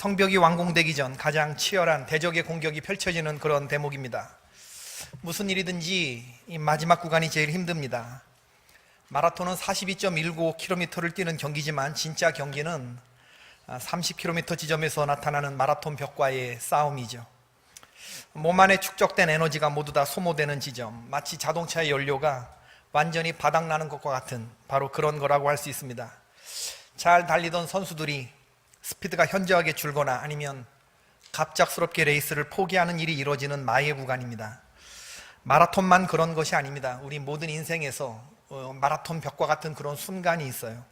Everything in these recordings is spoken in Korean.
성벽이 완공되기 전 가장 치열한 대적의 공격이 펼쳐지는 그런 대목입니다. 무슨 일이든지 이 마지막 구간이 제일 힘듭니다. 마라톤은 42.19km를 뛰는 경기지만 진짜 경기는 30km 지점에서 나타나는 마라톤 벽과의 싸움이죠. 몸 안에 축적된 에너지가 모두 다 소모되는 지점, 마치 자동차의 연료가 완전히 바닥나는 것과 같은 바로 그런 거라고 할 수 있습니다. 잘 달리던 선수들이 스피드가 현저하게 줄거나 아니면 갑작스럽게 레이스를 포기하는 일이 이루어지는 마의 구간입니다. 마라톤만 그런 것이 아닙니다. 우리 모든 인생에서 마라톤 벽과 같은 그런 순간이 있어요.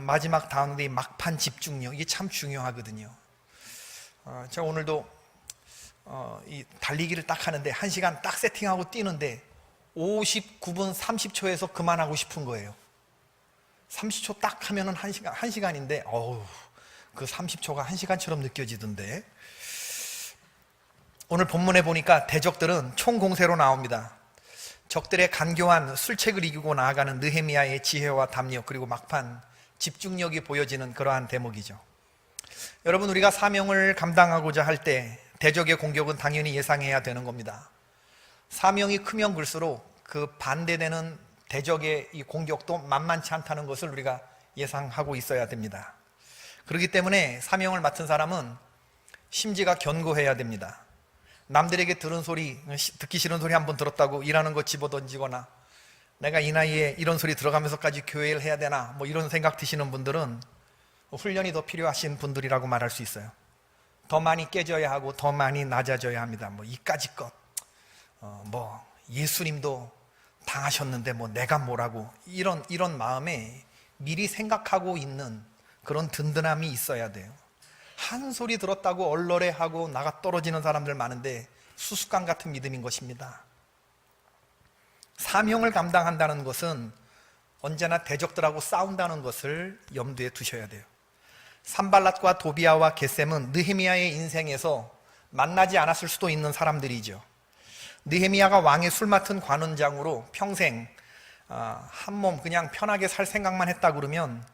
마지막 다운데이 막판 집중력, 이게 참 중요하거든요. 제가 오늘도 이 달리기를 딱 하는데 1시간 딱 세팅하고 뛰는데 59분 30초에서 그만하고 싶은 거예요. 30초 딱 하면은 1시간인데 그 30초가 1시간처럼 느껴지던데. 오늘 본문에 보니까 대적들은 총공세로 나옵니다. 적들의 간교한 술책을 이기고 나아가는 느헤미야의 지혜와 담력, 그리고 막판 집중력이 보여지는 그러한 대목이죠. 여러분, 우리가 사명을 감당하고자 할 때 대적의 공격은 당연히 예상해야 되는 겁니다. 사명이 크면 클수록 그 반대되는 대적의 이 공격도 만만치 않다는 것을 우리가 예상하고 있어야 됩니다. 그렇기 때문에 사명을 맡은 사람은 심지가 견고해야 됩니다. 남들에게 듣기 싫은 소리 한번 들었다고 일하는 거 집어던지거나 내가 이 나이에 이런 소리 들어가면서까지 교회를 해야 되나 이런 생각 드시는 분들은 훈련이 더 필요하신 분들이라고 말할 수 있어요. 더 많이 깨져야 하고 더 많이 낮아져야 합니다. 이까짓 것 예수님도 당하셨는데 내가 뭐라고 이런 마음에 미리 생각하고 있는 그런 든든함이 있어야 돼요. 한 소리 들었다고 얼얼해하고 나가 떨어지는 사람들 많은데 수수깡 같은 믿음인 것입니다. 사명을 감당한다는 것은 언제나 대적들하고 싸운다는 것을 염두에 두셔야 돼요. 산발랏과 도비아와 겟셈은 느헤미야의 인생에서 만나지 않았을 수도 있는 사람들이죠. 느헤미야가 왕의 술 맡은 관원장으로 평생 한 몸 그냥 편하게 살 생각만 했다 그러면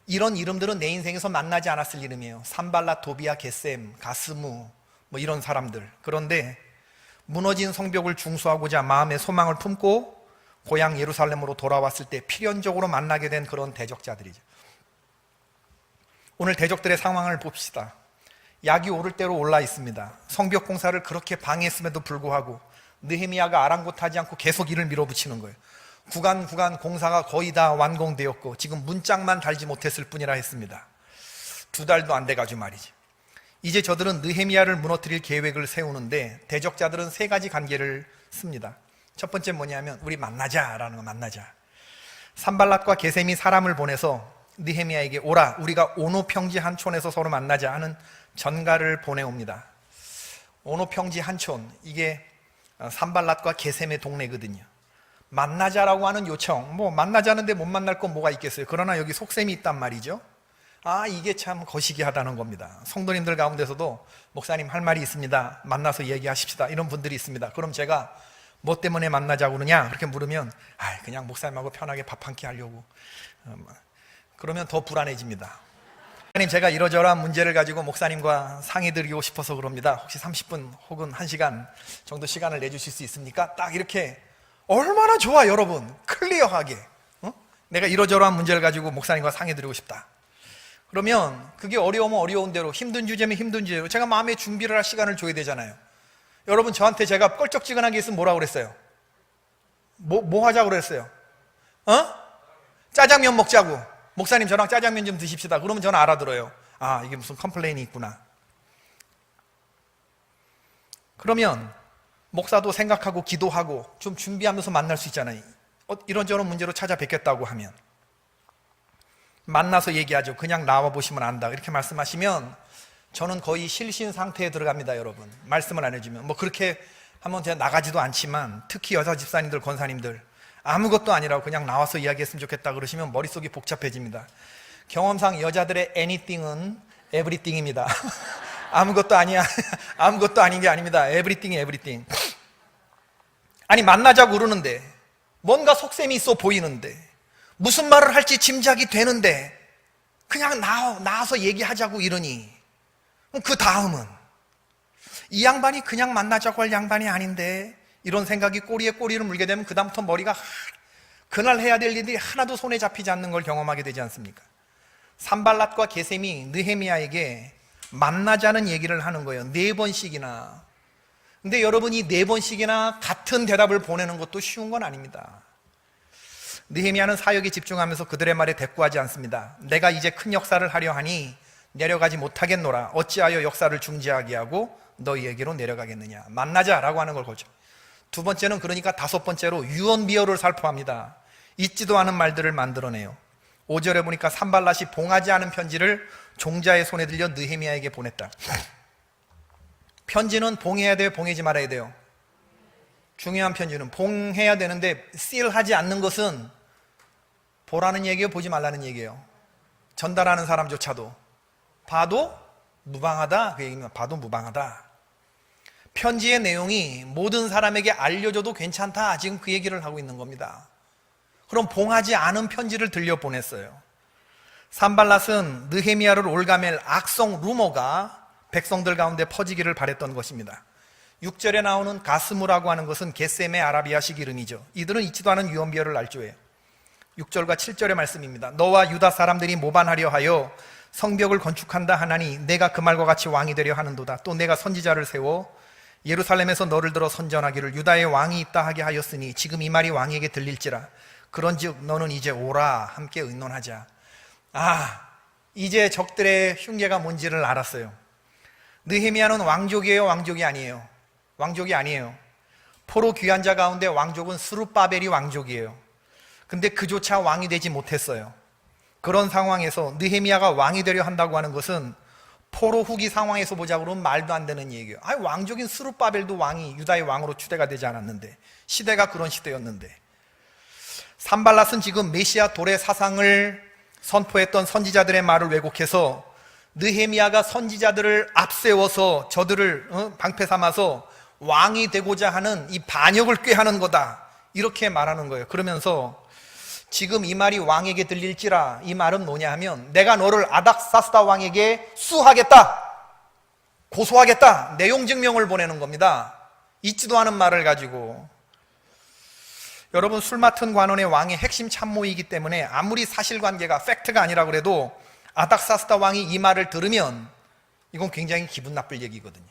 이런 이름들은 내 인생에서 만나지 않았을 이름이에요. 산발랏, 도비아, 겟셈, 가스무 이런 사람들. 그런데 무너진 성벽을 중수하고자 마음의 소망을 품고 고향 예루살렘으로 돌아왔을 때 필연적으로 만나게 된 그런 대적자들이죠. 오늘 대적들의 상황을 봅시다. 약이 오를 대로 올라 있습니다. 성벽 공사를 그렇게 방해했음에도 불구하고 느헤미야가 아랑곳하지 않고 계속 일을 밀어붙이는 거예요. 구간 공사가 거의 다 완공되었고 지금 문짝만 달지 못했을 뿐이라 했습니다. 2달도 안 돼가지고 말이지. 이제 저들은 느헤미야를 무너뜨릴 계획을 세우는데 대적자들은 3가지 관계를 씁니다. 첫 번째 뭐냐면 우리 만나자라는 거, 만나자. 산발랏과 게셈이 사람을 보내서 느헤미야에게 오라, 우리가 오노 평지 한 촌에서 서로 만나자 하는 전가를 보내옵니다. 오노 평지 한 촌, 이게 산발랏과 게셈의 동네거든요. 만나자라고 하는 요청, 만나자는데 못 만날 건 뭐가 있겠어요. 그러나 여기 속셈이 있단 말이죠. 이게 참 거시기하다는 겁니다. 성도님들 가운데서도 목사님 할 말이 있습니다, 만나서 얘기하십시다, 이런 분들이 있습니다. 그럼 제가 뭐 때문에 만나자고 그러냐 그렇게 물으면 그냥 목사님하고 편하게 밥 한 끼 하려고. 그러면 더 불안해집니다. 목사님, 제가 이러저러한 문제를 가지고 목사님과 상의드리고 싶어서 그럽니다. 혹시 30분 혹은 1시간 정도 시간을 내주실 수 있습니까? 딱 이렇게. 얼마나 좋아 여러분, 클리어하게 내가 이러저러한 문제를 가지고 목사님과 상의드리고 싶다. 그러면 그게 어려우면 어려운 대로, 힘든 주제면 힘든 주제로 제가 마음에 준비를 할 시간을 줘야 되잖아요. 여러분, 저한테 제가 껄쩍지근하게 있으면 뭐라고 그랬어요? 뭐 하자고 그랬어요? 짜장면 먹자고. 목사님, 저랑 짜장면 좀 드십시다. 그러면 저는 알아들어요. 이게 무슨 컴플레인이 있구나. 그러면 목사도 생각하고 기도하고 좀 준비하면서 만날 수 있잖아요. 이런저런 문제로 찾아뵙겠다고 하면 만나서 얘기하죠. 그냥 나와보시면 안다 이렇게 말씀하시면 저는 거의 실신 상태에 들어갑니다. 여러분, 말씀을 안 해주면. 그렇게 하면 제가 나가지도 않지만 특히 여자 집사님들, 권사님들 아무것도 아니라고 그냥 나와서 이야기했으면 좋겠다 그러시면 머릿속이 복잡해집니다. 경험상 여자들의 anything은 everything입니다. 아무것도 아니야. 아무것도 아닌 게 아닙니다. everything. 만나자고 그러는데 뭔가 속셈이 있어 보이는데 무슨 말을 할지 짐작이 되는데 그냥 나와서 얘기하자고 이러니 그 다음은 이 양반이 그냥 만나자고 할 양반이 아닌데, 이런 생각이 꼬리에 꼬리를 물게 되면 그 다음부터 머리가 그날 해야 될 일들이 하나도 손에 잡히지 않는 걸 경험하게 되지 않습니까? 산발랏과 게셈이 느헤미야에게 만나자는 얘기를 하는 거예요. 4번씩이나. 근데 여러분이 4번씩이나 같은 대답을 보내는 것도 쉬운 건 아닙니다. 느헤미야는 사역에 집중하면서 그들의 말에 대꾸하지 않습니다. 내가 이제 큰 역사를 하려 하니 내려가지 못하겠노라. 어찌하여 역사를 중지하게 하고 너희에게로 내려가겠느냐. 만나자라고 하는 걸 거죠. 두 번째는, 그러니까 5번째로 유언비어를 살포합니다. 있지도 않은 말들을 만들어내요. 5절에 보니까 산발랏이 봉하지 않은 편지를 종자의 손에 들려 느헤미야에게 보냈다. 편지는 봉해야 돼요, 봉하지 말아야 돼요? 중요한 편지는 봉해야 되는데, seal하지 않는 것은 보라는 얘기예요, 보지 말라는 얘기예요? 전달하는 사람조차도 봐도 무방하다, 그 얘기입니다. 봐도 무방하다. 편지의 내용이 모든 사람에게 알려줘도 괜찮다, 지금 그 얘기를 하고 있는 겁니다. 그럼 봉하지 않은 편지를 들려 보냈어요. 산발랏은 느헤미야를 올가맬 악성 루머가 백성들 가운데 퍼지기를 바랬던 것입니다. 6절에 나오는 가스무라고 하는 것은 게셈의 아라비아식 이름이죠. 이들은 있지도 않은 유언비어를 날조해요. 6절과 7절의 말씀입니다. 너와 유다 사람들이 모반하려 하여 성벽을 건축한다 하나니 내가 그 말과 같이 왕이 되려 하는도다. 또 내가 선지자를 세워 예루살렘에서 너를 들어 선전하기를 유다의 왕이 있다 하게 하였으니 지금 이 말이 왕에게 들릴지라. 그런즉 너는 이제 오라, 함께 의논하자. 이제 적들의 흉계가 뭔지를 알았어요. 느헤미야는 왕족이에요, 왕족이 아니에요? 왕족이 아니에요. 포로 귀환자 가운데 왕족은 스룹바벨이 왕족이에요. 근데 그조차 왕이 되지 못했어요. 그런 상황에서 느헤미야가 왕이 되려 한다고 하는 것은 포로 후기 상황에서 보자고 그러면 말도 안 되는 얘기예요. 왕족인 스룹바벨도 왕이 유다의 왕으로 추대가 되지 않았는데, 시대가 그런 시대였는데. 산발랏은 지금 메시아 돌의 사상을 선포했던 선지자들의 말을 왜곡해서 느헤미야가 선지자들을 앞세워서 저들을 방패 삼아서 왕이 되고자 하는 이 반역을 꾀하는 거다, 이렇게 말하는 거예요. 그러면서 지금 이 말이 왕에게 들릴지라, 이 말은 뭐냐 하면 내가 너를 아닥사스다 왕에게 수하겠다, 고소하겠다, 내용 증명을 보내는 겁니다. 있지도 않은 말을 가지고. 여러분, 술 맡은 관원의 왕의 핵심 참모이기 때문에 아무리 사실관계가 팩트가 아니라 그래도 아닥사스다 왕이 이 말을 들으면 이건 굉장히 기분 나쁠 얘기거든요.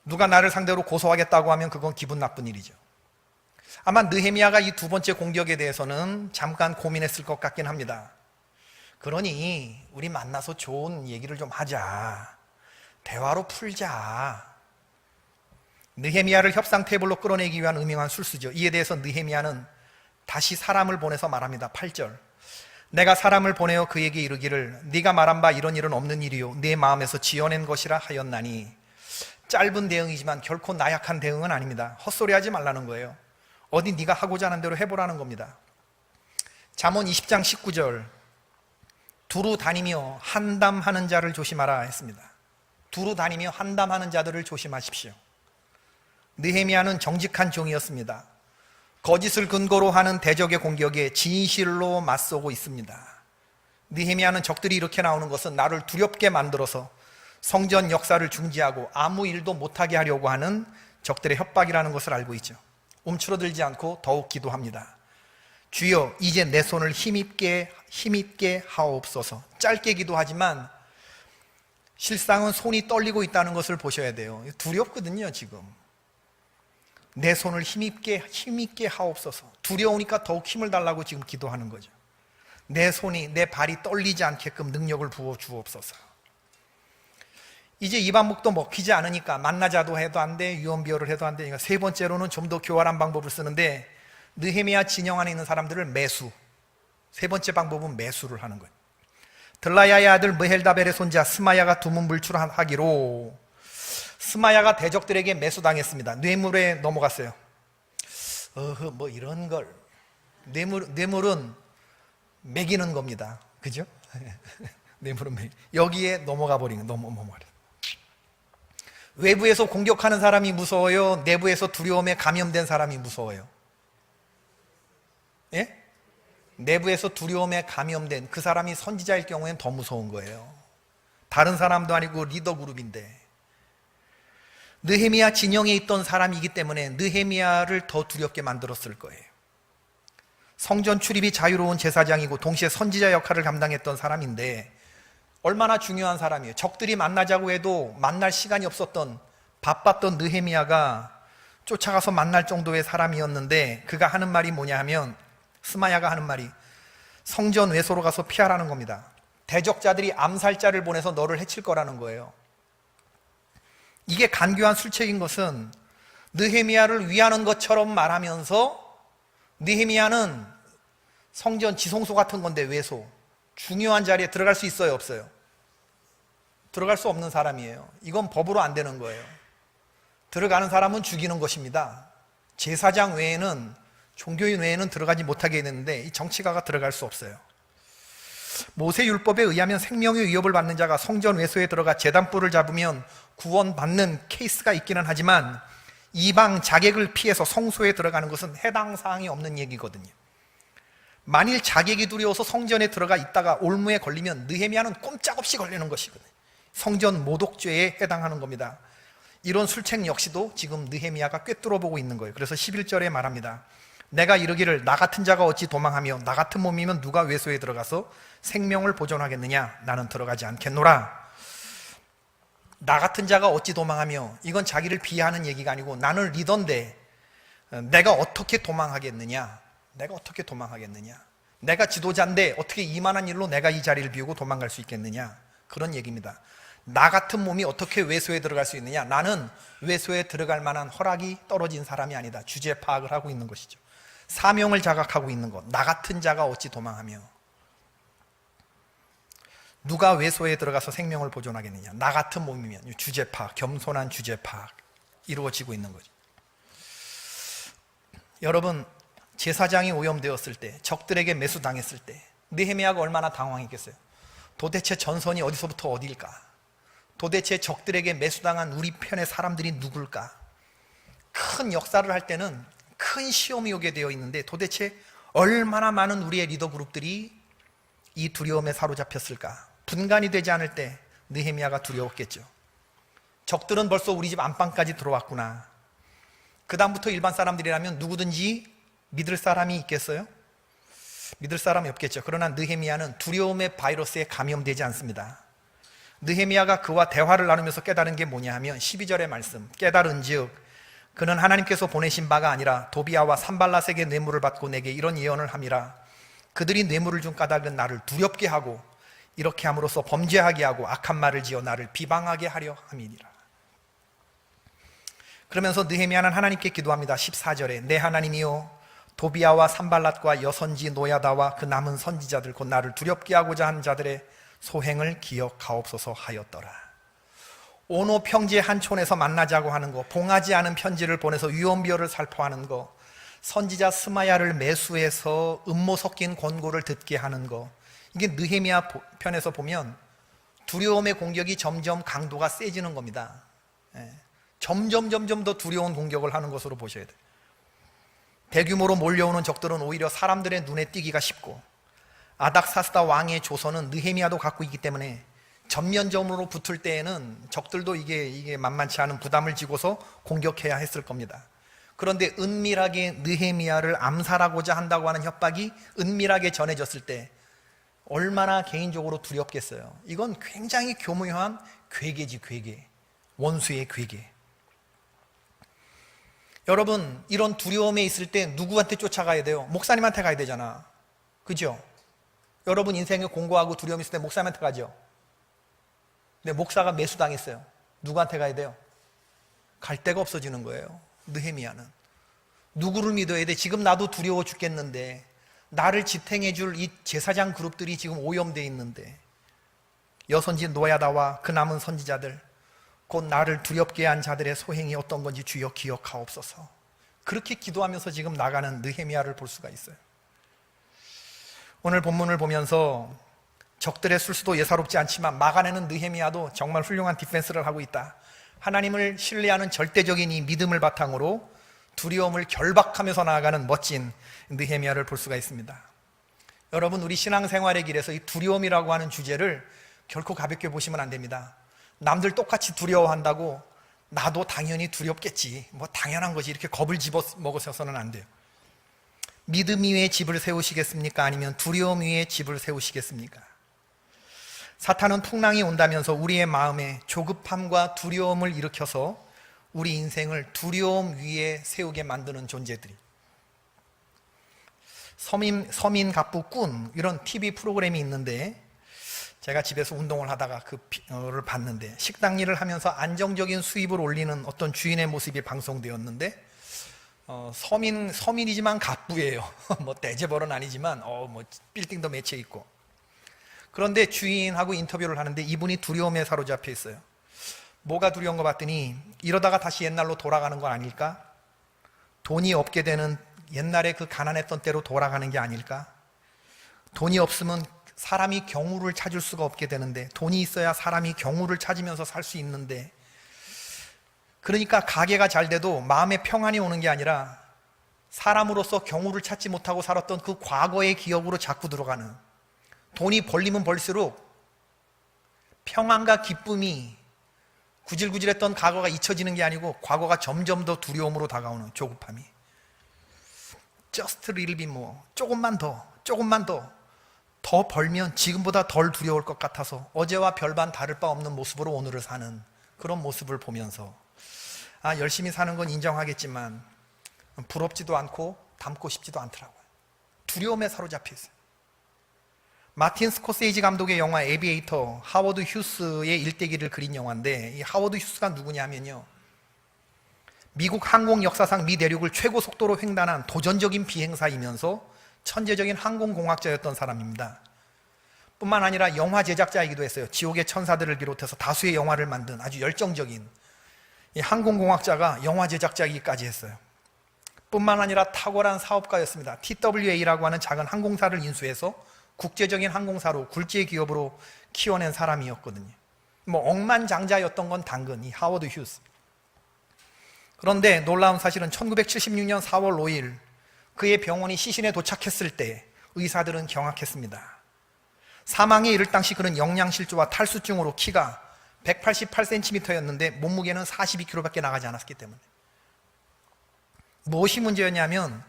누가 나를 상대로 고소하겠다고 하면 그건 기분 나쁜 일이죠. 아마 느헤미야가 이 2번째 공격에 대해서는 잠깐 고민했을 것 같긴 합니다. 그러니 우리 만나서 좋은 얘기를 좀 하자, 대화로 풀자. 느헤미야를 협상 테이블로 끌어내기 위한 음흉한 술수죠. 이에 대해서 느헤미야는 다시 사람을 보내서 말합니다. 8절, 내가 사람을 보내어 그에게 이르기를 네가 말한 바 이런 일은 없는 일이요 네 마음에서 지어낸 것이라 하였나니. 짧은 대응이지만 결코 나약한 대응은 아닙니다. 헛소리하지 말라는 거예요. 어디 네가 하고자 하는 대로 해보라는 겁니다. 잠언 20장 19절, 두루 다니며 한담하는 자를 조심하라 했습니다. 두루 다니며 한담하는 자들을 조심하십시오. 느헤미야는 정직한 종이었습니다. 거짓을 근거로 하는 대적의 공격에 진실로 맞서고 있습니다. 느헤미야는 적들이 이렇게 나오는 것은 나를 두렵게 만들어서 성전 역사를 중지하고 아무 일도 못하게 하려고 하는 적들의 협박이라는 것을 알고 있죠. 움츠러들지 않고 더욱 기도합니다. 주여, 이제 내 손을 힘있게 하옵소서. 짧게 기도하지만 실상은 손이 떨리고 있다는 것을 보셔야 돼요. 두렵거든요, 지금. 내 손을 힘있게 하옵소서. 두려우니까 더욱 힘을 달라고 지금 기도하는 거죠. 내 손이, 내 발이 떨리지 않게끔 능력을 부어 주옵소서. 이제 이 방법도 먹히지 않으니까 만나자도 해도 안 돼, 유언비어를 해도 안 되니까 3번째로는 좀 더 교활한 방법을 쓰는데, 느헤미야 진영 안에 있는 사람들을 매수. 3번째 방법은 매수를 하는 거예요. 들라야의 아들 므헬다벨의 손자 스마야가 두문불출하기로, 스마야가 대적들에게 매수당했습니다. 뇌물에 넘어갔어요. 뭐 이런 걸. 뇌물은 매기는 겁니다. 그죠? 뇌물은 여기에 넘어가 버리는, 넘어가요. 외부에서 공격하는 사람이 무서워요? 내부에서 두려움에 감염된 사람이 무서워요? 예? 내부에서 두려움에 감염된 그 사람이 선지자일 경우엔 더 무서운 거예요. 다른 사람도 아니고 리더 그룹인데, 느헤미야 진영에 있던 사람이기 때문에 느헤미야를 더 두렵게 만들었을 거예요. 성전 출입이 자유로운 제사장이고 동시에 선지자 역할을 감당했던 사람인데 얼마나 중요한 사람이에요. 적들이 만나자고 해도 만날 시간이 없었던 바빴던 느헤미야가 쫓아가서 만날 정도의 사람이었는데, 그가 하는 말이 뭐냐 하면, 스마야가 하는 말이 성전 외소로 가서 피하라는 겁니다. 대적자들이 암살자를 보내서 너를 해칠 거라는 거예요. 이게 간교한 술책인 것은 느헤미야를 위하는 것처럼 말하면서, 느헤미야는 성전 지성소 같은 건데 외소, 중요한 자리에 들어갈 수 있어요, 없어요? 들어갈 수 없는 사람이에요. 이건 법으로 안 되는 거예요. 들어가는 사람은 죽이는 것입니다. 제사장 외에는, 종교인 외에는 들어가지 못하게 되는데 이 정치가가 들어갈 수 없어요. 모세 율법에 의하면 생명의 위협을 받는 자가 성전 외소에 들어가 제단불을 잡으면 구원받는 케이스가 있기는 하지만, 이방 자객을 피해서 성소에 들어가는 것은 해당 사항이 없는 얘기거든요. 만일 자객이 두려워서 성전에 들어가 있다가 올무에 걸리면 느헤미야는 꼼짝없이 걸리는 것이거든요. 성전 모독죄에 해당하는 겁니다. 이런 술책 역시도 지금 느헤미야가 꿰뚫어 보고 있는 거예요. 그래서 11절에 말합니다. 내가 이르기를 나 같은 자가 어찌 도망하며 나 같은 몸이면 누가 외소에 들어가서 생명을 보존하겠느냐. 나는 들어가지 않겠노라. 나 같은 자가 어찌 도망하며, 이건 자기를 비하하는 얘기가 아니고 나는 리더인데 내가 어떻게 도망하겠느냐. 내가 어떻게 도망하겠느냐. 내가 지도자인데 어떻게 이만한 일로 내가 이 자리를 비우고 도망갈 수 있겠느냐. 그런 얘기입니다. 나 같은 몸이 어떻게 외소에 들어갈 수 있느냐. 나는 외소에 들어갈 만한 허락이 떨어진 사람이 아니다. 주제 파악을 하고 있는 것이죠. 사명을 자각하고 있는 것. 나 같은 자가 어찌 도망하며 누가 외소에 들어가서 생명을 보존하겠느냐. 나 같은 몸이면 주제 파악, 겸손한 주제 파악 이루어지고 있는 거죠. 여러분, 제사장이 오염되었을 때, 적들에게 매수당했을 때 느헤미야가 얼마나 당황했겠어요. 도대체 전선이 어디서부터 어디일까? 도대체 적들에게 매수당한 우리 편의 사람들이 누굴까? 큰 역사를 할 때는 큰 시험이 오게 되어 있는데 도대체 얼마나 많은 우리의 리더 그룹들이 이 두려움에 사로잡혔을까? 분간이 되지 않을 때 느헤미야가 두려웠겠죠. 적들은 벌써 우리 집 안방까지 들어왔구나. 그 다음부터 일반 사람들이라면 누구든지 믿을 사람이 있겠어요? 믿을 사람이 없겠죠. 그러나 느헤미야는 두려움의 바이러스에 감염되지 않습니다. 느헤미야가 그와 대화를 나누면서 깨달은 게 뭐냐 하면 12절의 말씀, 깨달은즉 그는 하나님께서 보내신 바가 아니라 도비야와 산발랏에게 뇌물을 받고 내게 이런 예언을 함이라. 그들이 뇌물을 준 까닭은 나를 두렵게 하고 이렇게 함으로써 범죄하게 하고 악한 말을 지어 나를 비방하게 하려 함이니라. 그러면서 느헤미야는 하나님께 기도합니다. 14절에 내 하나님이여, 도비야와 산발랏과 여선지 노야다와 그 남은 선지자들 곧 나를 두렵게 하고자 하는 자들의 소행을 기억하옵소서 하였더라. 오노 평지의 한 촌에서 만나자고 하는 거, 봉하지 않은 편지를 보내서 유언비어를 살포하는 거, 선지자 스마야를 매수해서 음모 섞인 권고를 듣게 하는 거, 이게 느헤미야 편에서 보면 두려움의 공격이 점점 강도가 세지는 겁니다. 점점 더 두려운 공격을 하는 것으로 보셔야 돼요. 대규모로 몰려오는 적들은 오히려 사람들의 눈에 띄기가 쉽고, 아닥사스다 왕의 조선은 느헤미야도 갖고 있기 때문에 전면적으로 붙을 때에는 적들도 이게 만만치 않은 부담을 지고서 공격해야 했을 겁니다. 그런데 은밀하게 느헤미야를 암살하고자 한다고 하는 협박이 은밀하게 전해졌을 때 얼마나 개인적으로 두렵겠어요. 이건 굉장히 교묘한 괴계지, 괴계. 원수의 괴계. 여러분, 이런 두려움에 있을 때 누구한테 쫓아가야 돼요? 목사님한테 가야 되잖아. 그죠? 여러분 인생에 공고하고 두려움이 있을 때 목사님한테 가죠. 근데 목사가 매수당했어요. 누구한테 가야 돼요? 갈 데가 없어지는 거예요. 느헤미야는 누구를 믿어야 돼? 지금 나도 두려워 죽겠는데, 나를 지탱해 줄 이 제사장 그룹들이 지금 오염되어 있는데, 여선지 노야다와 그 남은 선지자들 곧 나를 두렵게 한 자들의 소행이 어떤 건지 주여 기억하옵소서. 그렇게 기도하면서 지금 나가는 느헤미야를 볼 수가 있어요. 오늘 본문을 보면서 적들의 술수도 예사롭지 않지만 막아내는 느헤미야도 정말 훌륭한 디펜스를 하고 있다. 하나님을 신뢰하는 절대적인 이 믿음을 바탕으로 두려움을 결박하면서 나아가는 멋진 느헤미야를 볼 수가 있습니다. 여러분, 우리 신앙생활의 길에서 이 두려움이라고 하는 주제를 결코 가볍게 보시면 안 됩니다. 남들 똑같이 두려워한다고 나도 당연히 두렵겠지, 뭐 당연한 거지, 이렇게 겁을 집어먹으셔서는 안 돼요. 믿음 위에 집을 세우시겠습니까? 아니면 두려움 위에 집을 세우시겠습니까? 사탄은 풍랑이 온다면서 우리의 마음에 조급함과 두려움을 일으켜서 우리 인생을 두려움 위에 세우게 만드는 존재들이, 서민 갑부 꾼, 이런 TV 프로그램이 있는데 제가 집에서 운동을 하다가 그를 봤는데, 식당 일을 하면서 안정적인 수입을 올리는 어떤 주인의 모습이 방송되었는데, 서민이지만 갑부예요. 뭐 대재벌은 아니지만 뭐 빌딩도 맺혀 있고. 그런데 주인하고 인터뷰를 하는데 이분이 두려움에 사로잡혀 있어요. 뭐가 두려운 거 봤더니, 이러다가 다시 옛날로 돌아가는 건 아닐까? 돈이 없게 되는 옛날에 그 가난했던 때로 돌아가는 게 아닐까? 돈이 없으면 사람이 경우를 찾을 수가 없게 되는데, 돈이 있어야 사람이 경우를 찾으면서 살 수 있는데, 그러니까 가게가 잘 돼도 마음에 평안이 오는 게 아니라 사람으로서 경우를 찾지 못하고 살았던 그 과거의 기억으로 자꾸 들어가는, 돈이 벌리면 벌수록 평안과 기쁨이, 구질구질했던 과거가 잊혀지는 게 아니고 과거가 점점 더 두려움으로 다가오는 조급함이. Just a little bit more, 조금만 더 벌면 지금보다 덜 두려울 것 같아서 어제와 별반 다를 바 없는 모습으로 오늘을 사는 그런 모습을 보면서, 열심히 사는 건 인정하겠지만 부럽지도 않고 닮고 싶지도 않더라고요. 두려움에 사로잡혀 있어요. 마틴 스코세이지 감독의 영화 에비에이터, 하워드 휴스의 일대기를 그린 영화인데, 이 하워드 휴스가 누구냐면요, 미국 항공 역사상 미 대륙을 최고 속도로 횡단한 도전적인 비행사이면서 천재적인 항공공학자였던 사람입니다. 뿐만 아니라 영화 제작자이기도 했어요. 지옥의 천사들을 비롯해서 다수의 영화를 만든 아주 열정적인 이 항공공학자가 영화 제작자이기까지 했어요. 뿐만 아니라 탁월한 사업가였습니다. TWA라고 하는 작은 항공사를 인수해서 국제적인 항공사로, 굴지의 기업으로 키워낸 사람이었거든요. 뭐 억만장자였던 건 당근, 이 하워드 휴스. 그런데 놀라운 사실은 1976년 4월 5일 그의 병원이 시신에 도착했을 때 의사들은 경악했습니다. 사망에 이를 당시 그는 영양실조와 탈수증으로 키가 188cm였는데 몸무게는 42kg밖에 나가지 않았기 때문에. 무엇이 문제였냐면,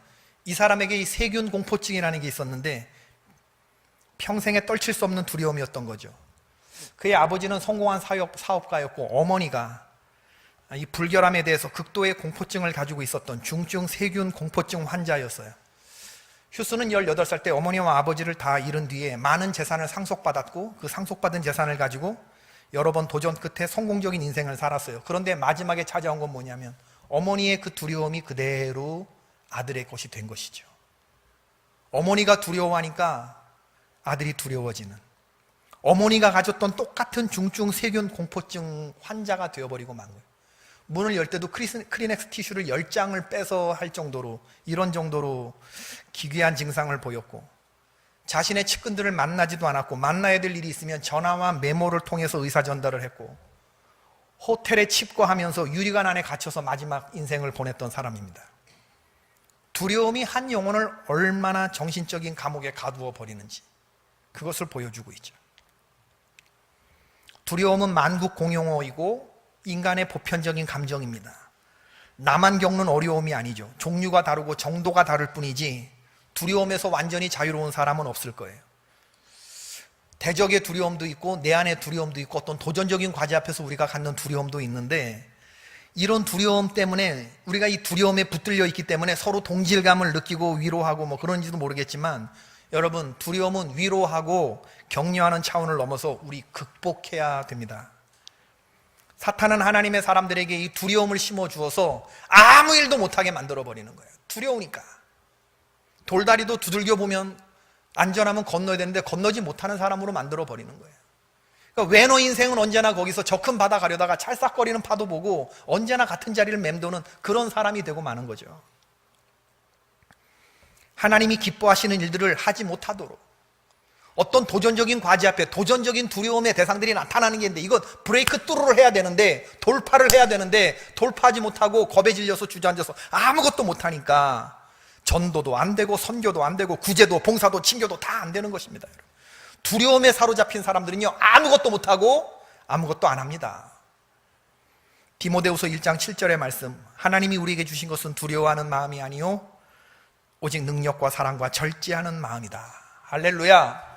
이 사람에게 이 세균 공포증이라는 게 있었는데 평생에 떨칠 수 없는 두려움이었던 거죠. 그의 아버지는 성공한 사업가였고, 어머니가 이 불결함에 대해서 극도의 공포증을 가지고 있었던 중증 세균 공포증 환자였어요. 휴스는 18살 때 어머니와 아버지를 다 잃은 뒤에 많은 재산을 상속받았고, 그 상속받은 재산을 가지고 여러 번 도전 끝에 성공적인 인생을 살았어요. 그런데 마지막에 찾아온 건 뭐냐면, 어머니의 그 두려움이 그대로 아들의 것이 된 것이죠. 어머니가 두려워하니까 아들이 두려워지는, 어머니가 가졌던 똑같은 중증 세균 공포증 환자가 되어버리고 만 거예요. 문을 열 때도 크리넥스 티슈를 10장을 빼서 할 정도로, 이런 정도로 기괴한 증상을 보였고, 자신의 측근들을 만나지도 않았고, 만나야 될 일이 있으면 전화와 메모를 통해서 의사 전달을 했고, 호텔에 칩거하면서 유리관 안에 갇혀서 마지막 인생을 보냈던 사람입니다. 두려움이 한 영혼을 얼마나 정신적인 감옥에 가두어 버리는지, 그것을 보여주고 있죠. 두려움은 만국 공용어이고 인간의 보편적인 감정입니다. 나만 겪는 어려움이 아니죠. 종류가 다르고 정도가 다를 뿐이지 두려움에서 완전히 자유로운 사람은 없을 거예요. 대적의 두려움도 있고 내 안의 두려움도 있고 어떤 도전적인 과제 앞에서 우리가 갖는 두려움도 있는데, 이런 두려움 때문에, 우리가 이 두려움에 붙들려 있기 때문에 서로 동질감을 느끼고 위로하고 뭐 그런지도 모르겠지만, 여러분, 두려움은 위로하고 격려하는 차원을 넘어서 우리 극복해야 됩니다. 사탄은 하나님의 사람들에게 이 두려움을 심어주어서 아무 일도 못하게 만들어버리는 거예요. 두려우니까. 돌다리도 두들겨 보면 안전하면 건너야 되는데 건너지 못하는 사람으로 만들어버리는 거예요. 그러니까 왜 너 인생은 언제나 거기서 저 큰 바다 가려다가 찰싹거리는 파도 보고 언제나 같은 자리를 맴도는 그런 사람이 되고 마는 거죠. 하나님이 기뻐하시는 일들을 하지 못하도록, 어떤 도전적인 과제 앞에 도전적인 두려움의 대상들이 나타나는 게 있는데, 이건 브레이크 뚜루를 해야 되는데, 돌파를 해야 되는데 돌파하지 못하고 겁에 질려서 주저앉아서 아무것도 못하니까 전도도 안 되고 선교도 안 되고 구제도 봉사도 친교도 다 안 되는 것입니다. 두려움에 사로잡힌 사람들은요, 아무것도 못하고 아무것도 안 합니다. 디모데후서 1장 7절의 말씀, 하나님이 우리에게 주신 것은 두려워하는 마음이 아니요 오직 능력과 사랑과 절제하는 마음이다. 할렐루야.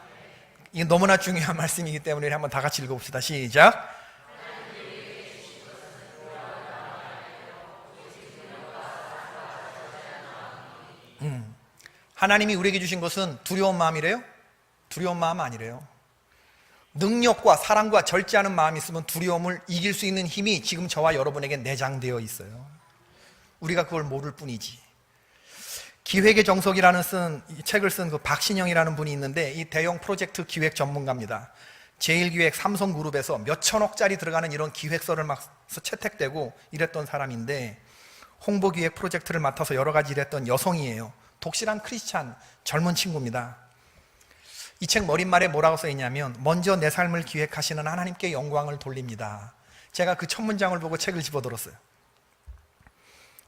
이게 너무나 중요한 말씀이기 때문에 한번 다 같이 읽어봅시다. 시작. 하나님이 우리에게 주신 것은 두려운 마음이래요? 두려운 마음 아니래요. 능력과 사랑과 절제하는 마음이 있으면 두려움을 이길 수 있는 힘이 지금 저와 여러분에게 내장되어 있어요. 우리가 그걸 모를 뿐이지. 기획의 정석이라는 책을 쓴 그 박신영이라는 분이 있는데, 이 대형 프로젝트 기획 전문가입니다. 제일기획 삼성그룹에서 몇 천억짜리 들어가는 이런 기획서를 막 채택되고 이랬던 사람인데, 홍보기획 프로젝트를 맡아서 여러 가지 일했던 여성이에요. 독실한 크리스찬 젊은 친구입니다. 이 책 머릿말에 뭐라고 써있냐면, 먼저 내 삶을 기획하시는 하나님께 영광을 돌립니다. 제가 그 첫 문장을 보고 책을 집어들었어요.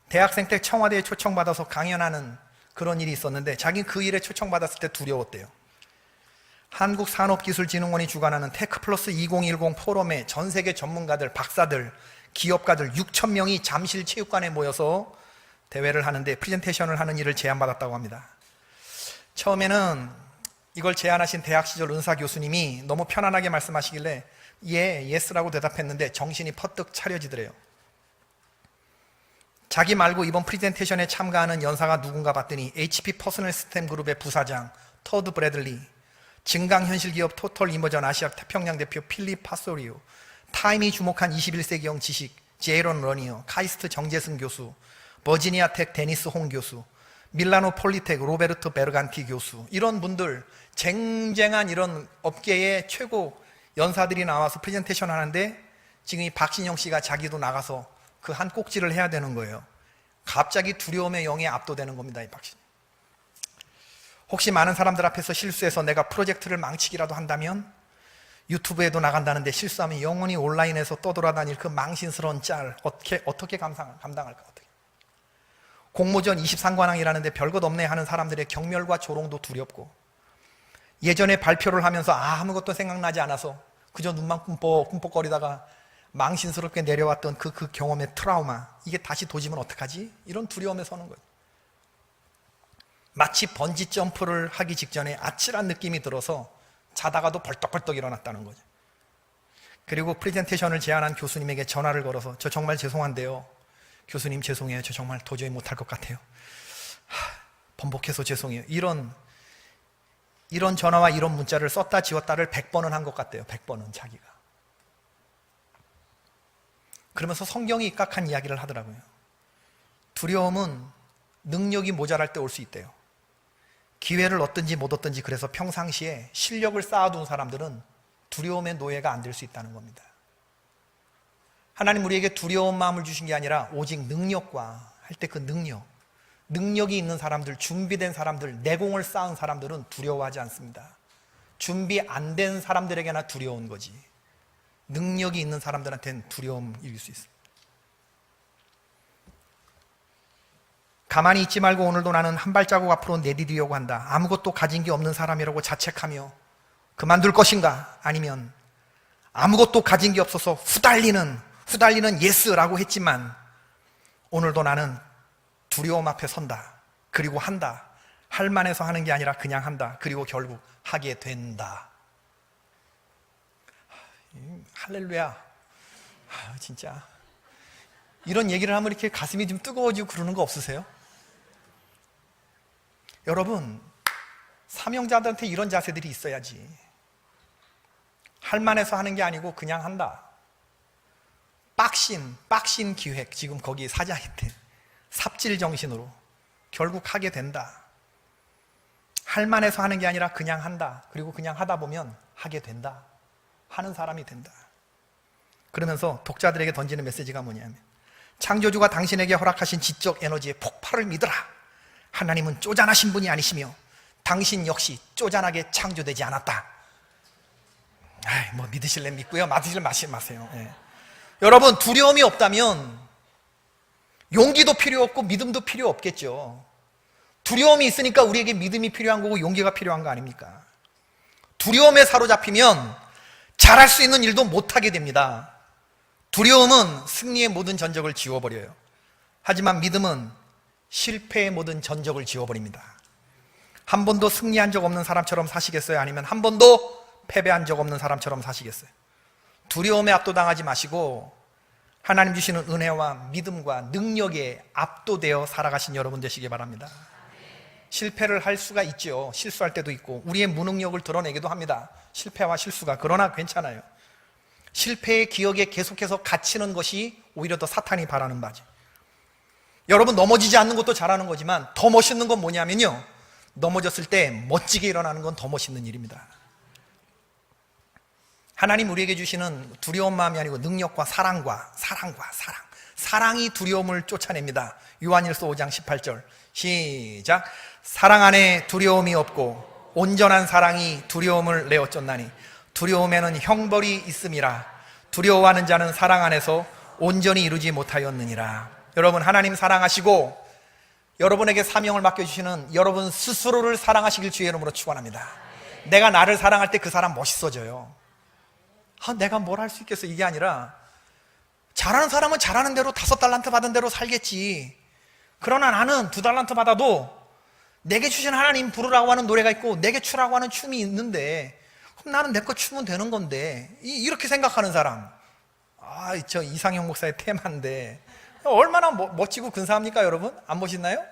대학생 때 청와대에 초청받아서 강연하는 그런 일이 있었는데, 자기는 그 일에 초청받았을 때 두려웠대요. 한국산업기술진흥원이 주관하는 테크플러스 2010 포럼에 전 세계 전문가들, 박사들, 기업가들 6,000명이 잠실 체육관에 모여서 대회를 하는데 프레젠테이션을 하는 일을 제안받았다고 합니다. 처음에는 이걸 제안하신 대학 시절 은사 교수님이 너무 편안하게 말씀하시길래 예스라고 대답했는데 정신이 퍼뜩 차려지더래요. 자기 말고 이번 프레젠테이션에 참가하는 연사가 누군가 봤더니 HP 퍼스널 시스템 그룹의 부사장 토드 브래들리, 증강현실기업 토털 이머전 아시아 태평양 대표 필립 파소리오, 타임이 주목한 21세기형 지식 제이론 러니어, 카이스트 정재승 교수, 버지니아 텍 데니스 홍 교수, 밀라노 폴리텍 로베르토 베르간티 교수, 이런 분들, 쟁쟁한 이런 업계의 최고 연사들이 나와서 프레젠테이션 하는데, 지금 이 박신영 씨가 자기도 나가서 그 한 꼭지를 해야 되는 거예요. 갑자기 두려움의 영에 압도되는 겁니다, 이 박신영. 혹시 많은 사람들 앞에서 실수해서 내가 프로젝트를 망치기라도 한다면, 유튜브에도 나간다는데 실수하면 영원히 온라인에서 떠돌아다닐 그 망신스러운 짤 어떻게 감당할까? 어떻게? 공모전 23관왕이라는데 별것 없네 하는 사람들의 경멸과 조롱도 두렵고, 예전에 발표를 하면서 아무것도 생각나지 않아서 그저 눈만 꿈뻑꿈뻑거리다가 망신스럽게 내려왔던 그 경험의 트라우마, 이게 다시 도지면 어떡하지? 이런 두려움에 서는 거예요. 마치 번지 점프를 하기 직전에 아찔한 느낌이 들어서 자다가도 벌떡벌떡 일어났다는 거죠. 그리고 프레젠테이션을 제안한 교수님에게 전화를 걸어서 저 정말 죄송한데요, 교수님 죄송해요, 저 정말 도저히 못할 것 같아요, 번복해서 죄송해요, 이런 전화와 이런 문자를 썼다 지웠다를 100번은 한 것 같대요. 100번은 자기가. 그러면서 성경이 입각한 이야기를 하더라고요. 두려움은 능력이 모자랄 때 올 수 있대요. 기회를 얻든지 못 얻든지, 그래서 평상시에 실력을 쌓아둔 사람들은 두려움의 노예가 안 될 수 있다는 겁니다. 하나님 우리에게 두려운 마음을 주신 게 아니라 오직 능력과 할 때 그 능력이 있는 사람들, 준비된 사람들, 내공을 쌓은 사람들은 두려워하지 않습니다. 준비 안 된 사람들에게나 두려운 거지, 능력이 있는 사람들한테는 두려움일 수 있습니다. 가만히 있지 말고 오늘도 나는 한 발자국 앞으로 내디디려고 한다. 아무것도 가진 게 없는 사람이라고 자책하며 그만둘 것인가? 아니면 아무것도 가진 게 없어서 후달리는 예스라고 했지만 오늘도 나는 두려움 앞에 선다. 그리고 한다. 할 만해서 하는 게 아니라 그냥 한다. 그리고 결국 하게 된다. 할렐루야. 진짜 이런 얘기를 하면 이렇게 가슴이 좀 뜨거워지고 그러는 거 없으세요? 여러분, 사명자들한테 이런 자세들이 있어야지. 할 만해서 하는 게 아니고 그냥 한다. 빡신 기획, 지금 거기 사자인데 삽질 정신으로 결국 하게 된다. 할 만해서 하는 게 아니라 그냥 한다. 그리고 그냥 하다 보면 하게 된다. 하는 사람이 된다. 그러면서 독자들에게 던지는 메시지가 뭐냐면, 창조주가 당신에게 허락하신 지적 에너지의 폭발을 믿으라. 하나님은 쪼잔하신 분이 아니시며 당신 역시 쪼잔하게 창조되지 않았다. 뭐 믿으실래 믿고요, 맞으실래 마세요. 여러분, 두려움이 없다면 용기도 필요 없고 믿음도 필요 없겠죠. 두려움이 있으니까 우리에게 믿음이 필요한 거고 용기가 필요한 거 아닙니까? 두려움에 사로잡히면 잘할 수 있는 일도 못하게 됩니다. 두려움은 승리의 모든 전적을 지워버려요. 하지만 믿음은 실패의 모든 전적을 지워버립니다. 한 번도 승리한 적 없는 사람처럼 사시겠어요? 아니면 한 번도 패배한 적 없는 사람처럼 사시겠어요? 두려움에 압도당하지 마시고 하나님 주시는 은혜와 믿음과 능력에 압도되어 살아가신 여러분 되시기 바랍니다. 실패를 할 수가 있죠. 실수할 때도 있고 우리의 무능력을 드러내기도 합니다. 실패와 실수가. 그러나 괜찮아요. 실패의 기억에 계속해서 갇히는 것이 오히려 더 사탄이 바라는 바죠. 여러분, 넘어지지 않는 것도 잘하는 거지만 더 멋있는 건 뭐냐면요, 넘어졌을 때 멋지게 일어나는 건 더 멋있는 일입니다. 하나님 우리에게 주시는 두려운 마음이 아니고 능력과 사랑이 두려움을 쫓아냅니다. 요한일서 5장 18절 시작. 사랑 안에 두려움이 없고 온전한 사랑이 두려움을 내어 쫓나니 두려움에는 형벌이 있음이라. 두려워하는 자는 사랑 안에서 온전히 이루지 못하였느니라. 여러분, 하나님 사랑하시고 여러분에게 사명을 맡겨주시는 여러분 스스로를 사랑하시길 주의 이름으로 축원합니다. 내가 나를 사랑할 때 그 사람 멋있어져요. 내가 뭘 할 수 있겠어, 이게 아니라 잘하는 사람은 잘하는 대로 5달란트 받은 대로 살겠지. 그러나 나는 2달란트 받아도 내게 주신 하나님 부르라고 하는 노래가 있고 내게 추라고 하는 춤이 있는데 그럼 나는 내 거 추면 되는 건데, 이렇게 생각하는 사람, 저 이상형 목사의 테마인데 얼마나 멋지고 근사합니까? 여러분, 안 멋있나요?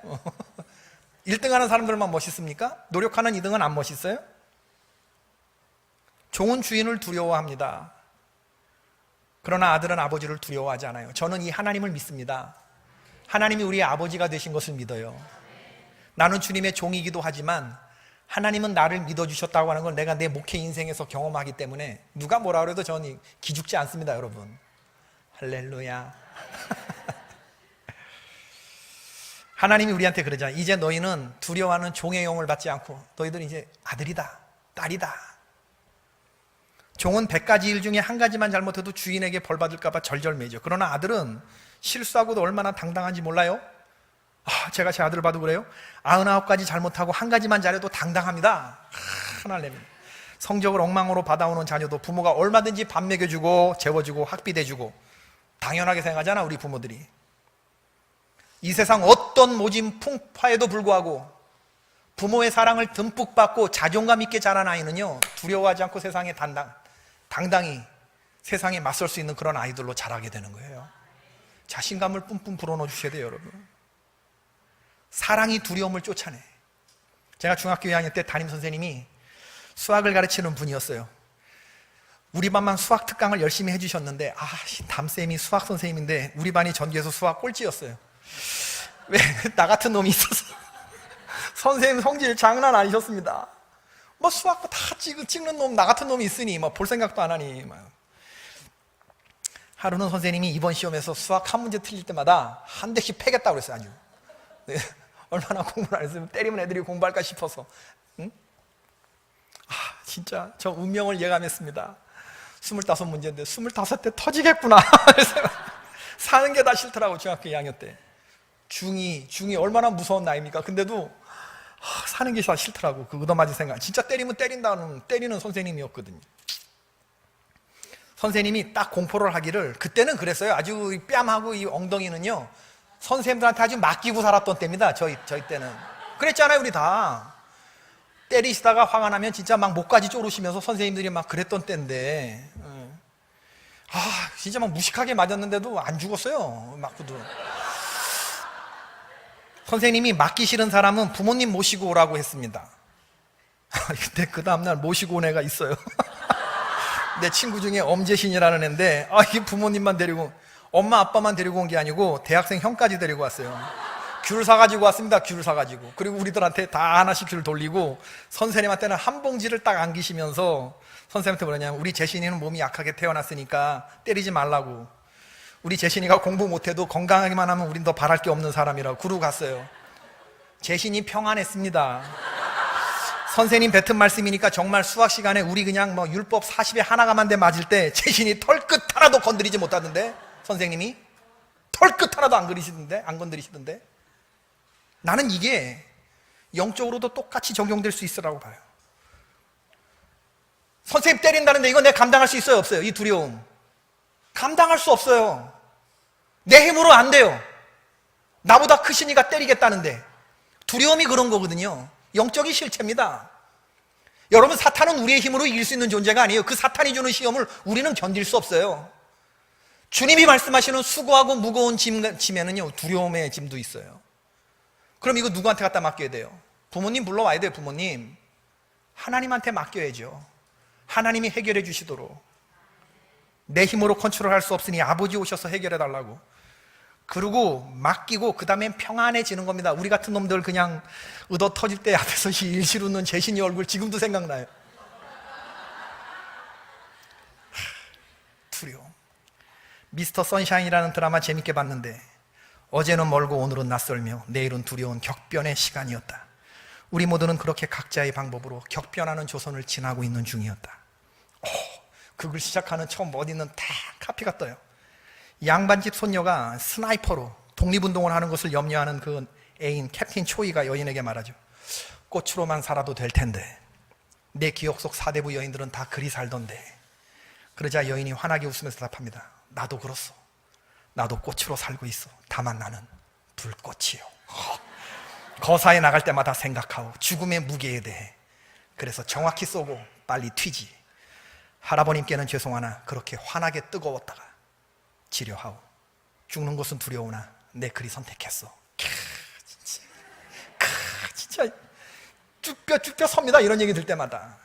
1등 하는 사람들만 멋있습니까? 노력하는 2등은 안 멋있어요? 종은 주인을 두려워합니다. 그러나 아들은 아버지를 두려워하지 않아요. 저는 이 하나님을 믿습니다. 하나님이 우리의 아버지가 되신 것을 믿어요. 나는 주님의 종이기도 하지만 하나님은 나를 믿어주셨다고 하는 걸 내가 내 목회 인생에서 경험하기 때문에 누가 뭐라 그래도 저는 기죽지 않습니다. 여러분, 할렐루야. 하나님이 우리한테 그러잖아요. 이제 너희는 두려워하는 종의 영을 받지 않고 너희들은 이제 아들이다, 딸이다. 종은 100가지 일 중에 한 가지만 잘못해도 주인에게 벌 받을까 봐 절절매죠. 그러나 아들은 실수하고도 얼마나 당당한지 몰라요? 제가 제 아들을 봐도 그래요. 99가지 잘못하고 한 가지만 잘해도 당당합니다. 하나님, 성적을 엉망으로 받아오는 자녀도 부모가 얼마든지 밥 먹여주고 재워주고 학비대주고 당연하게 생각하잖아, 우리 부모들이. 이 세상 어떤 모진 풍파에도 불구하고 부모의 사랑을 듬뿍 받고 자존감 있게 자란 아이는요, 두려워하지 않고 세상에 당당히 세상에 맞설 수 있는 그런 아이들로 자라게 되는 거예요. 자신감을 뿜뿜 불어넣어 주셔야 돼요, 여러분. 사랑이 두려움을 쫓아내. 제가 중학교 2학년 때 담임 선생님이 수학을 가르치는 분이었어요. 우리 반만 수학 특강을 열심히 해주셨는데 담쌤이 수학 선생님인데 우리 반이 전교에서 수학 꼴찌였어요. 왜? 나 같은 놈이 있어서. 선생님 성질 장난 아니셨습니다. 수학 다 찍는 놈, 나 같은 놈이 있으니 볼 생각도 안 하니. 하루는 선생님이 이번 시험에서 수학 한 문제 틀릴 때마다 한 대씩 패겠다고 그랬어요. 아주. 네. 얼마나 공부를 안 했으면 때리면 애들이 공부할까 싶어서. 응? 진짜 저 운명을 예감했습니다. 25문제인데 25대 터지겠구나. 사는 게 다 싫더라고. 중학교 2학년 때. 중2 얼마나 무서운 나이입니까? 근데도 사는 게 다 싫더라고. 그 얻어맞을 생각. 진짜 때리면 때린다는 때리는 선생님이었거든요. 선생님이 딱 공포를 하기를, 그때는 그랬어요. 아주 뺨하고 이 엉덩이는요, 선생님들한테 아주 맡기고 살았던 때입니다. 저희 때는. 그랬잖아요, 우리 다. 때리시다가 화가 나면 진짜 막 목까지 쪼르시면서 선생님들이 막 그랬던 때인데, 진짜 막 무식하게 맞았는데도 안 죽었어요. 맞고도. 선생님이 맞기 싫은 사람은 부모님 모시고 오라고 했습니다. 근데 그 다음날 모시고 온 애가 있어요. 내 친구 중에 엄재신이라는 애인데, 이 부모님만 데리고, 엄마 아빠만 데리고 온 게 아니고 대학생 형까지 데리고 왔어요. 귤 사가지고 왔습니다. 귤 사가지고. 그리고 우리들한테 다 하나씩 귤 돌리고, 선생님한테는 한 봉지를 딱 안기시면서 선생님한테 뭐냐면, 우리 재신이는 몸이 약하게 태어났으니까 때리지 말라고. 우리 재신이가 공부 못해도 건강하기만 하면 우린 더 바랄 게 없는 사람이라고 그러고 갔어요. 재신이 평안했습니다. 선생님 뱉은 말씀이니까 정말 수학 시간에 우리 그냥 율법 40에 하나가만 돼 맞을 때 재신이 털끝 하나도 건드리지 못하던데, 선생님이 털끝 하나도 안 건드리시던데. 나는 이게 영적으로도 똑같이 적용될 수 있으라고 봐요. 선생님 때린다는데 이거 내가 감당할 수 있어요, 없어요? 이 두려움 감당할 수 없어요. 내 힘으로 안 돼요. 나보다 크시니까 때리겠다는데. 두려움이 그런 거거든요. 영적인 실체입니다. 여러분, 사탄은 우리의 힘으로 이길 수 있는 존재가 아니에요. 그 사탄이 주는 시험을 우리는 견딜 수 없어요. 주님이 말씀하시는 수고하고 무거운 짐에는요, 두려움의 짐도 있어요. 그럼 이거 누구한테 갖다 맡겨야 돼요? 부모님 불러와야 돼요. 부모님, 하나님한테 맡겨야죠. 하나님이 해결해 주시도록. 내 힘으로 컨트롤할 수 없으니 아버지 오셔서 해결해 달라고. 그리고 맡기고 그 다음엔 평안해지는 겁니다. 우리 같은 놈들 그냥 의도 터질 때 앞에서 일실 웃는 재신이 얼굴 지금도 생각나요. 두려움. 미스터 선샤인이라는 드라마 재밌게 봤는데, 어제는 멀고 오늘은 낯설며 내일은 두려운 격변의 시간이었다. 우리 모두는 그렇게 각자의 방법으로 격변하는 조선을 지나고 있는 중이었다. 그 글 시작하는 처음 어디는 탁 카피가 떠요. 양반집 손녀가 스나이퍼로 독립운동을 하는 것을 염려하는 그 애인 캡틴 초이가 여인에게 말하죠. 꽃으로만 살아도 될 텐데 내 기억 속 사대부 여인들은 다 그리 살던데. 그러자 여인이 환하게 웃으면서 답합니다. 나도 그렇소. 나도 꽃으로 살고 있어. 다만 나는 불꽃이요. 거사에 나갈 때마다 생각하오. 죽음의 무게에 대해. 그래서 정확히 쏘고 빨리 튀지. 할아버님께는 죄송하나 그렇게 환하게 뜨거웠다가 지려하오. 죽는 것은 두려우나 내 그리 선택했어. 진짜 쭈뼛 섭니다. 이런 얘기 들 때마다.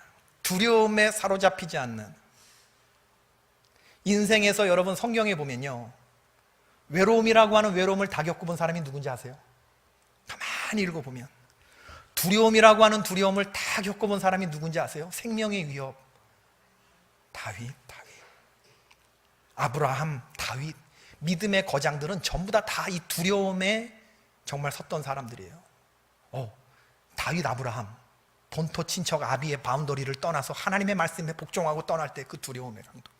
두려움에 사로잡히지 않는. 인생에서 여러분 성경에 보면요, 외로움이라고 하는 외로움을 다 겪어본 사람이 누군지 아세요? 가만히 읽어보면 두려움이라고 하는 두려움을 다 겪어본 사람이 누군지 아세요? 생명의 위협. 다윗, 아브라함, 다윗, 믿음의 거장들은 전부 다 이 두려움에 정말 섰던 사람들이에요. 다윗, 아브라함, 본토 친척 아비의 바운더리를 떠나서 하나님의 말씀에 복종하고 떠날 때 그 두려움의 강도.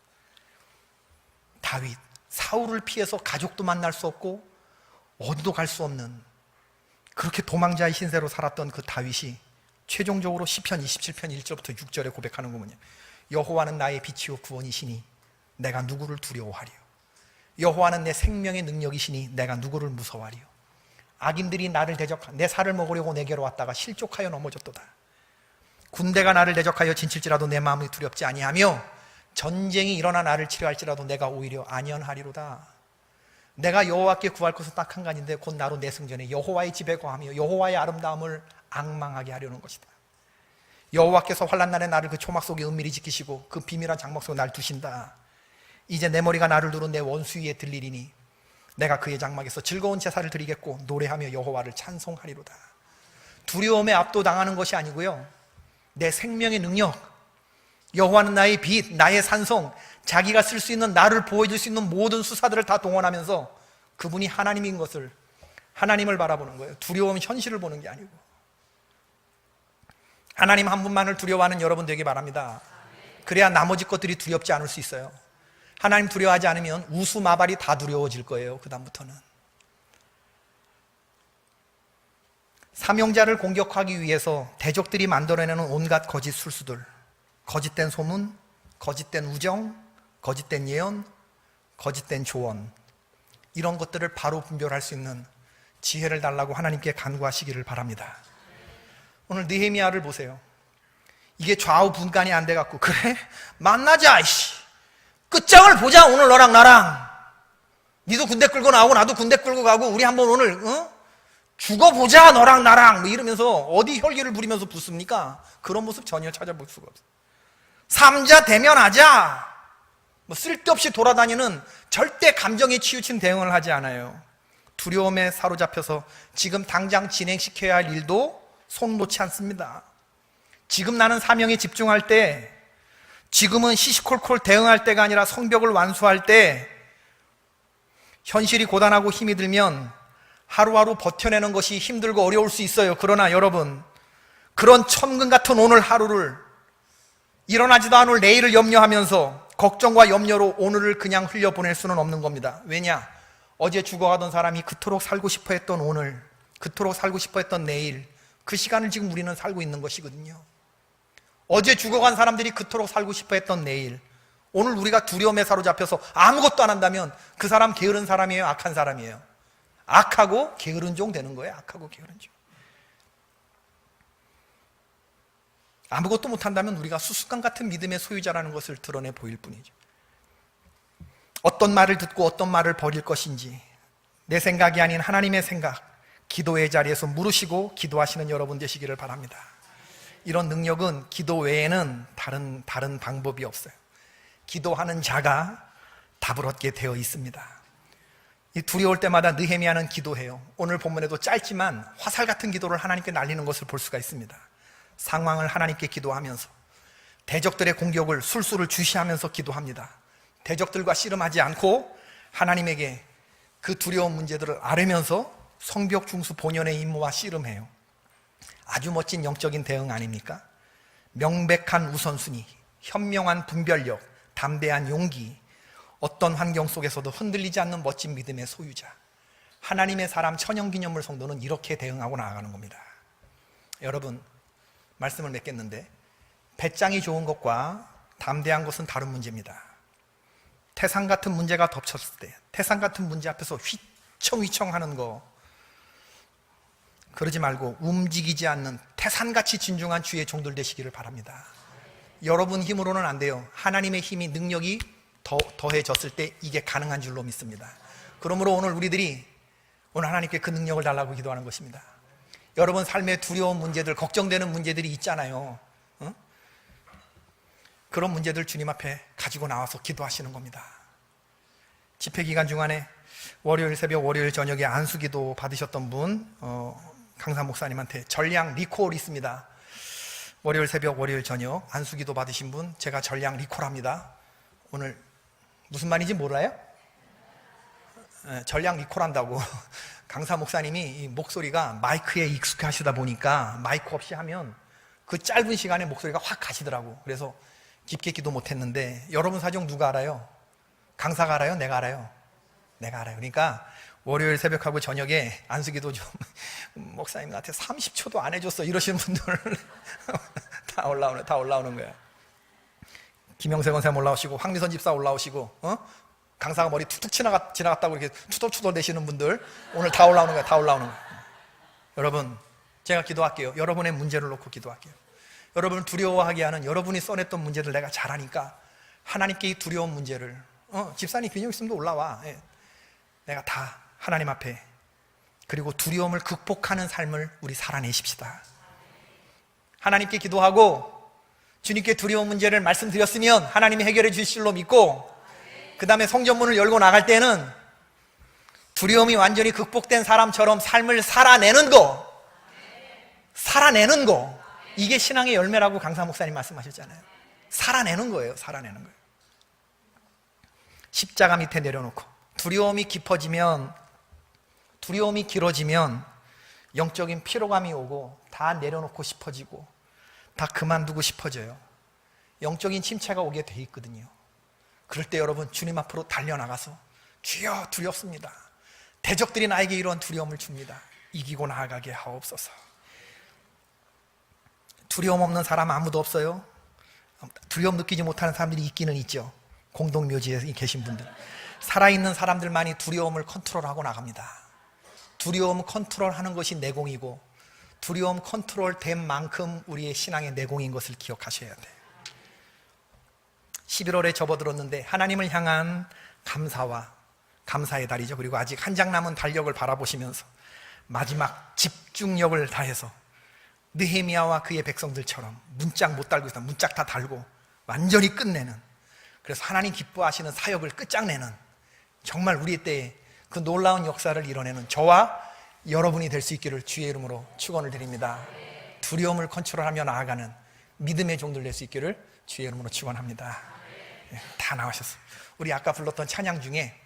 다윗, 사울을 피해서 가족도 만날 수 없고 어디도 갈 수 없는 그렇게 도망자의 신세로 살았던 그 다윗이 최종적으로 시편 27편 1절부터 6절에 고백하는 거군요. 여호와는 나의 빛이요 구원이시니 내가 누구를 두려워하리요. 여호와는 내 생명의 능력이시니 내가 누구를 무서워하리요. 악인들이 나를 내 살을 먹으려고 내게로 왔다가 실족하여 넘어졌도다. 군대가 나를 대적하여 진칠지라도 내 마음이 두렵지 아니하며 전쟁이 일어나 나를 치료할지라도 내가 오히려 안연하리로다. 내가 여호와께 구할 것은 딱 한 가지인데 곧 나로 내 승전에 여호와의 집에 거하며 여호와의 아름다움을 앙망하게 하려는 것이다. 여호와께서 환난 날에 나를 그 초막 속에 은밀히 지키시고 그 비밀한 장막 속에 날 두신다. 이제 내 머리가 나를 두른 내 원수 위에 들리리니 내가 그의 장막에서 즐거운 제사를 드리겠고 노래하며 여호와를 찬송하리로다. 두려움에 압도당하는 것이 아니고요, 내 생명의 능력, 여호와는 나의 빛, 나의 산성, 자기가 쓸 수 있는, 나를 보여줄 수 있는 모든 수사들을 다 동원하면서 그분이 하나님인 것을, 하나님을 바라보는 거예요. 두려움 현실을 보는 게 아니고. 하나님 한 분만을 두려워하는 여러분 되기 바랍니다. 그래야 나머지 것들이 두렵지 않을 수 있어요. 하나님 두려워하지 않으면 우수마발이 다 두려워질 거예요. 그 다음부터는. 사명자를 공격하기 위해서 대적들이 만들어내는 온갖 거짓 술수들, 거짓된 소문, 거짓된 우정, 거짓된 예언, 거짓된 조언, 이런 것들을 바로 분별할 수 있는 지혜를 달라고 하나님께 간구하시기를 바랍니다. 오늘 느헤미야를 보세요. 이게 좌우 분간이 안 돼갖고, 그래? 만나자, 이씨. 끝장을 보자, 오늘 너랑 나랑. 니도 군대 끌고 나오고 나도 군대 끌고 가고 우리 한번 오늘 죽어보자, 너랑 나랑. 뭐 이러면서 어디 혈기를 부리면서 붙습니까? 그런 모습 전혀 찾아볼 수가 없어요. 삼자 대면하자. 뭐 쓸데없이 돌아다니는, 절대 감정에 치우친 대응을 하지 않아요. 두려움에 사로잡혀서 지금 당장 진행시켜야 할 일도 손 놓지 않습니다. 지금 나는 사명에 집중할 때, 지금은 시시콜콜 대응할 때가 아니라 성벽을 완수할 때, 현실이 고단하고 힘이 들면 하루하루 버텨내는 것이 힘들고 어려울 수 있어요. 그러나 여러분, 그런 천금 같은 오늘 하루를, 일어나지도 않을 내일을 염려하면서 걱정과 염려로 오늘을 그냥 흘려보낼 수는 없는 겁니다. 왜냐? 어제 죽어가던 사람이 그토록 살고 싶어 했던 오늘, 그토록 살고 싶어 했던 내일, 그 시간을 지금 우리는 살고 있는 것이거든요. 어제 죽어간 사람들이 그토록 살고 싶어 했던 내일, 오늘 우리가 두려움에 사로잡혀서 아무것도 안 한다면 그 사람 게으른 사람이에요, 악한 사람이에요? 악하고 게으른 종 되는 거예요. 악하고 게으른 종. 아무것도 못한다면 우리가 수수깡 같은 믿음의 소유자라는 것을 드러내 보일 뿐이죠. 어떤 말을 듣고 어떤 말을 버릴 것인지, 내 생각이 아닌 하나님의 생각, 기도의 자리에서 물으시고 기도하시는 여러분 되시기를 바랍니다. 이런 능력은 기도 외에는 다른 방법이 없어요. 기도하는 자가 답을 얻게 되어 있습니다. 이 두려울 때마다 느헤미야는 기도해요. 오늘 본문에도 짧지만 화살 같은 기도를 하나님께 날리는 것을 볼 수가 있습니다. 상황을 하나님께 기도하면서, 대적들의 공격을 술수를 주시하면서 기도합니다. 대적들과 씨름하지 않고 하나님에게 그 두려운 문제들을 아뢰면서 성벽 중수 본연의 임무와 씨름해요. 아주 멋진 영적인 대응 아닙니까? 명백한 우선순위, 현명한 분별력, 담대한 용기, 어떤 환경 속에서도 흔들리지 않는 멋진 믿음의 소유자. 하나님의 사람 천연기념물 성도는 이렇게 대응하고 나아가는 겁니다. 여러분, 말씀을 맺겠는데, 배짱이 좋은 것과 담대한 것은 다른 문제입니다. 태산 같은 문제가 덮쳤을 때, 태산 같은 문제 앞에서 휘청휘청 하는 거, 그러지 말고 움직이지 않는 태산같이 진중한 주의 종들 되시기를 바랍니다. 여러분 힘으로는 안 돼요. 하나님의 힘이, 능력이 더해졌을 때 이게 가능한 줄로 믿습니다. 그러므로 오늘 우리들이 오늘 하나님께 그 능력을 달라고 기도하는 것입니다. 여러분 삶의 두려운 문제들, 걱정되는 문제들이 있잖아요. 그런 문제들 주님 앞에 가지고 나와서 기도하시는 겁니다. 집회기간 중간에 월요일 새벽, 월요일 저녁에 안수기도 받으셨던 분, 강사 목사님한테 전량 리콜 있습니다. 월요일 새벽, 월요일 저녁 안수기도 받으신 분, 제가 전량 리콜합니다. 오늘 무슨 말인지 몰라요? 전량 리콜한다고. 강사 목사님이 이 목소리가 마이크에 익숙하시다 보니까 마이크 없이 하면 그 짧은 시간에 목소리가 확 가시더라고. 그래서 깊게 기도 못했는데, 여러분 사정 누가 알아요? 강사가 알아요? 내가 알아요? 내가 알아요. 그러니까 월요일 새벽하고 저녁에 안수기도 좀 목사님 나한테 30초도 안 해줬어 이러시는 분들 다 올라오는 거야. 김영세 권사님 올라오시고, 황미선 집사 올라오시고, 강사가 머리 툭툭 지나갔다고 이렇게 투덜투덜 대시는 분들 오늘 다 올라오는 거야. 다 올라오는 거야. 여러분, 제가 기도할게요. 여러분의 문제를 놓고 기도할게요. 여러분을 두려워하게 하는 여러분이 써냈던 문제들 내가 잘 아니까 하나님께 이 두려운 문제를, 집사님 균형 있으면 올라와. 내가 다 하나님 앞에, 그리고 두려움을 극복하는 삶을 우리 살아내십시다. 하나님께 기도하고 주님께 두려운 문제를 말씀드렸으면 하나님이 해결해 주실 줄로 믿고, 그 다음에 성전문을 열고 나갈 때는 두려움이 완전히 극복된 사람처럼 삶을 살아내는 거, 이게 신앙의 열매라고 강사 목사님 말씀하셨잖아요. 살아내는 거예요. 살아내는 거예요. 십자가 밑에 내려놓고, 두려움이 깊어지면, 두려움이 길어지면 영적인 피로감이 오고 다 내려놓고 싶어지고 다 그만두고 싶어져요. 영적인 침체가 오게 돼 있거든요. 그럴 때 여러분 주님 앞으로 달려나가서, 주여 두렵습니다. 대적들이 나에게 이런 두려움을 줍니다. 이기고 나아가게 하옵소서. 두려움 없는 사람 아무도 없어요. 두려움 느끼지 못하는 사람들이 있기는 있죠. 공동묘지에 계신 분들. 살아있는 사람들만이 두려움을 컨트롤하고 나갑니다. 두려움 컨트롤하는 것이 내공이고, 두려움 컨트롤 된 만큼 우리의 신앙의 내공인 것을 기억하셔야 돼요. 11월에 접어들었는데 하나님을 향한 감사의 달이죠. 그리고 아직 한 장 남은 달력을 바라보시면서 마지막 집중력을 다해서 느헤미야와 그의 백성들처럼 문짝 못 달고 있다, 문짝 다 달고 완전히 끝내는, 그래서 하나님 기뻐하시는 사역을 끝장내는, 정말 우리 때에 그 놀라운 역사를 이뤄내는 저와 여러분이 될 수 있기를 주의 이름으로 축원을 드립니다. 두려움을 컨트롤하며 나아가는 믿음의 종들 될 수 있기를 주의 이름으로 축원합니다. 다 나오셨어요. 우리 아까 불렀던 찬양 중에